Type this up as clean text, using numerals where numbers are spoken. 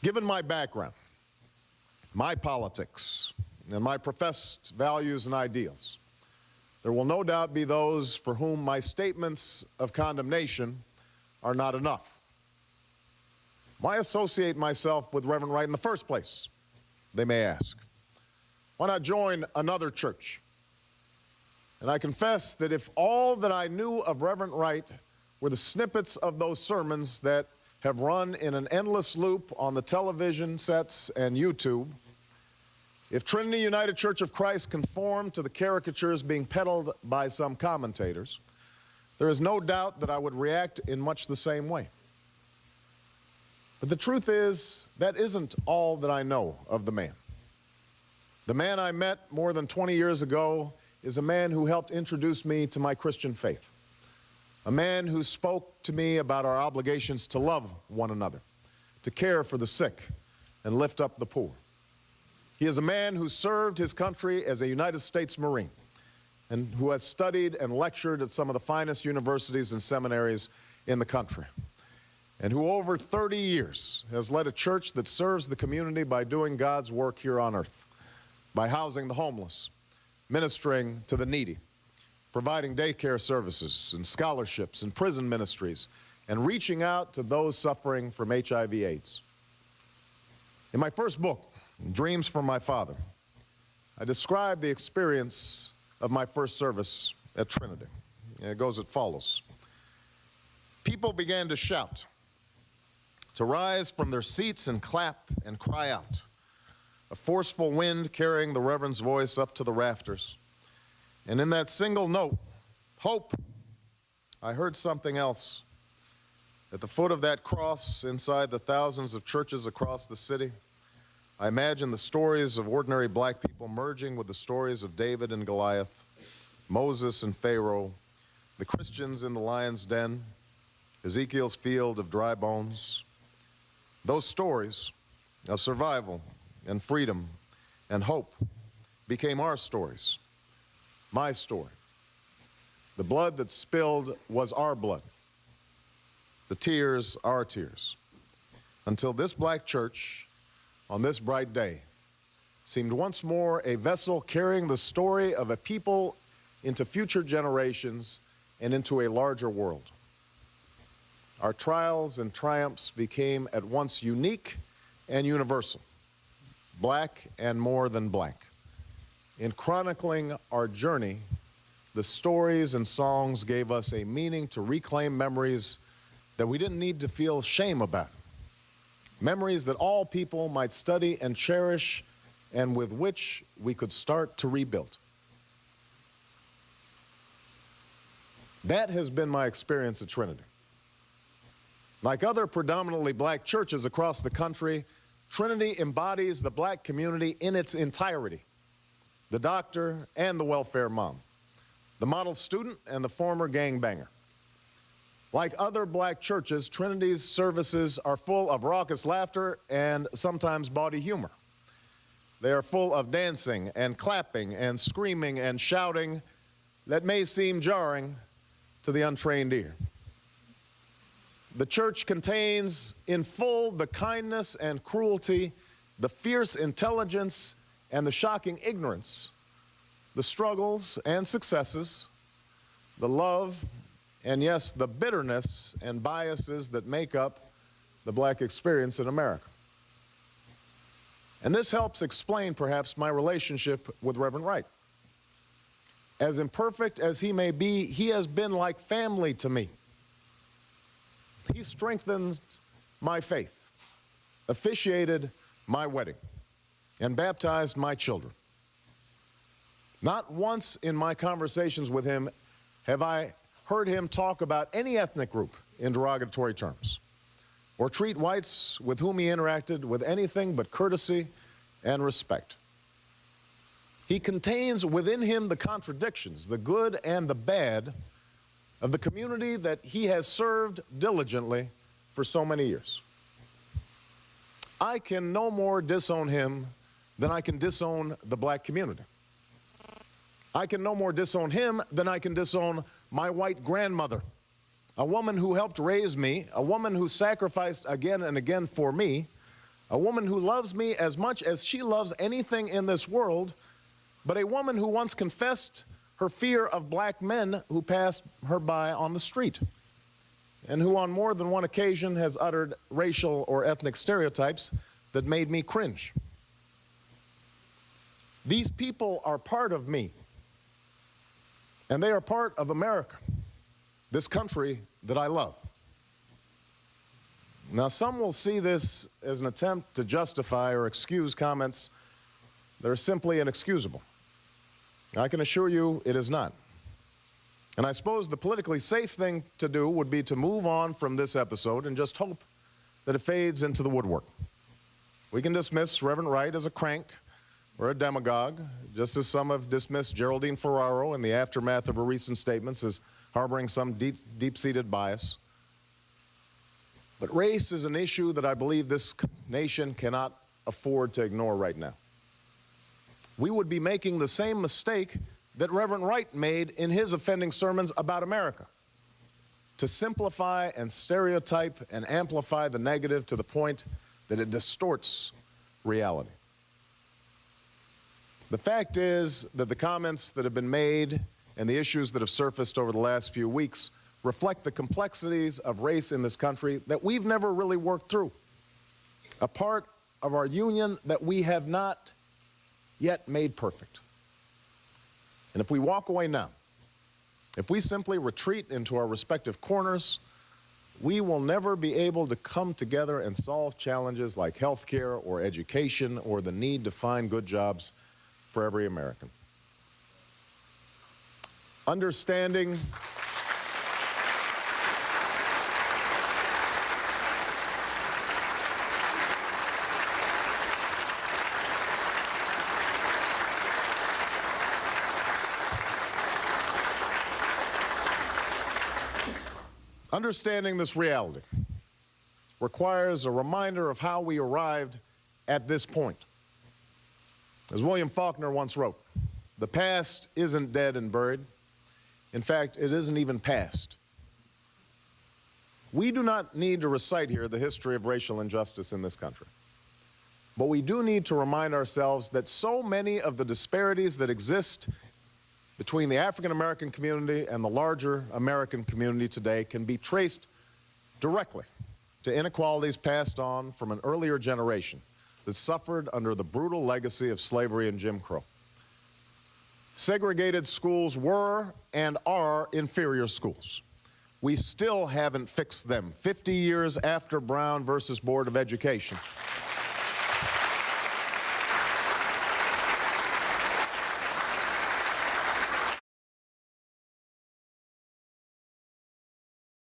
Given my background, my politics, and my professed values and ideals, there will no doubt be those for whom my statements of condemnation are not enough. Why associate myself with Reverend Wright in the first place, they may ask? Why not join another church? And I confess that if all that I knew of Reverend Wright were the snippets of those sermons that have run in an endless loop on the television sets and YouTube, if Trinity United Church of Christ conformed to the caricatures being peddled by some commentators, there is no doubt that I would react in much the same way. But the truth is, that isn't all that I know of the man. The man I met more than 20 years ago is a man who helped introduce me to my Christian faith. A man who spoke to me about our obligations to love one another, to care for the sick, and lift up the poor. He is a man who served his country as a United States Marine and who has studied and lectured at some of the finest universities and seminaries in the country, and who over 30 years has led a church that serves the community by doing God's work here on earth, by housing the homeless, ministering to the needy, providing daycare services and scholarships and prison ministries, and reaching out to those suffering from HIV/AIDS. In my first book, Dreams from My Father, I described the experience of my first service at Trinity. It goes as follows. People began to shout, to rise from their seats and clap and cry out. A forceful wind carrying the Reverend's voice up to the rafters. And in that single note, hope, I heard something else. At the foot of that cross, inside the thousands of churches across the city, I imagined the stories of ordinary black people merging with the stories of David and Goliath, Moses and Pharaoh, the Christians in the lion's den, Ezekiel's field of dry bones. Those stories of survival and freedom and hope became our stories, my story. The blood that spilled was our blood, the tears our tears, until this black church on this bright day seemed once more a vessel carrying the story of a people into future generations and into a larger world. Our trials and triumphs became at once unique and universal, black and more than black. In chronicling our journey, the stories and songs gave us a meaning to reclaim memories that we didn't need to feel shame about. Memories that all people might study and cherish, and with which we could start to rebuild. That has been my experience at Trinity. Like other predominantly black churches across the country, Trinity embodies the black community in its entirety. The doctor and the welfare mom, the model student and the former gangbanger. Like other black churches, Trinity's services are full of raucous laughter and sometimes bawdy humor. They are full of dancing and clapping and screaming and shouting that may seem jarring to the untrained ear. The church contains in full the kindness and cruelty, the fierce intelligence and the shocking ignorance, the struggles and successes, the love and yes, the bitterness and biases that make up the black experience in America. And this helps explain perhaps my relationship with Reverend Wright. As imperfect as he may be, he has been like family to me. He strengthened my faith, officiated my wedding, and baptized my children. Not once in my conversations with him have I heard him talk about any ethnic group in derogatory terms, or treat whites with whom he interacted with anything but courtesy and respect. He contains within him the contradictions, the good and the bad, of the community that he has served diligently for so many years. I can no more disown him than I can disown the black community. I can no more disown him than I can disown my white grandmother, a woman who helped raise me, a woman who sacrificed again and again for me, a woman who loves me as much as she loves anything in this world, but a woman who once confessed her fear of black men who passed her by on the street, and who on more than one occasion has uttered racial or ethnic stereotypes that made me cringe. These people are part of me, and they are part of America, this country that I love. Now, some will see this as an attempt to justify or excuse comments that are simply inexcusable. I can assure you it is not. And I suppose the politically safe thing to do would be to move on from this episode and just hope that it fades into the woodwork. We can dismiss Reverend Wright as a crank or a demagogue, just as some have dismissed Geraldine Ferraro in the aftermath of her recent statements as harboring some deep-seated bias. But race is an issue that I believe this nation cannot afford to ignore right now. We would be making the same mistake that Reverend Wright made in his offending sermons about America, to simplify and stereotype and amplify the negative to the point that it distorts reality. The fact is that the comments that have been made and the issues that have surfaced over the last few weeks reflect the complexities of race in this country that we've never really worked through, a part of our union that we have not yet made perfect. And if we walk away now, if we simply retreat into our respective corners, we will never be able to come together and solve challenges like health care or education or the need to find good jobs for every American. Understanding this reality requires a reminder of how we arrived at this point. As William Faulkner once wrote, the past isn't dead and buried. In fact, it isn't even past. We do not need to recite here the history of racial injustice in this country. But we do need to remind ourselves that so many of the disparities that exist between the African American community and the larger American community today can be traced directly to inequalities passed on from an earlier generation that suffered under the brutal legacy of slavery and Jim Crow. Segregated schools were and are inferior schools. We still haven't fixed them 50 years after Brown versus Board of Education.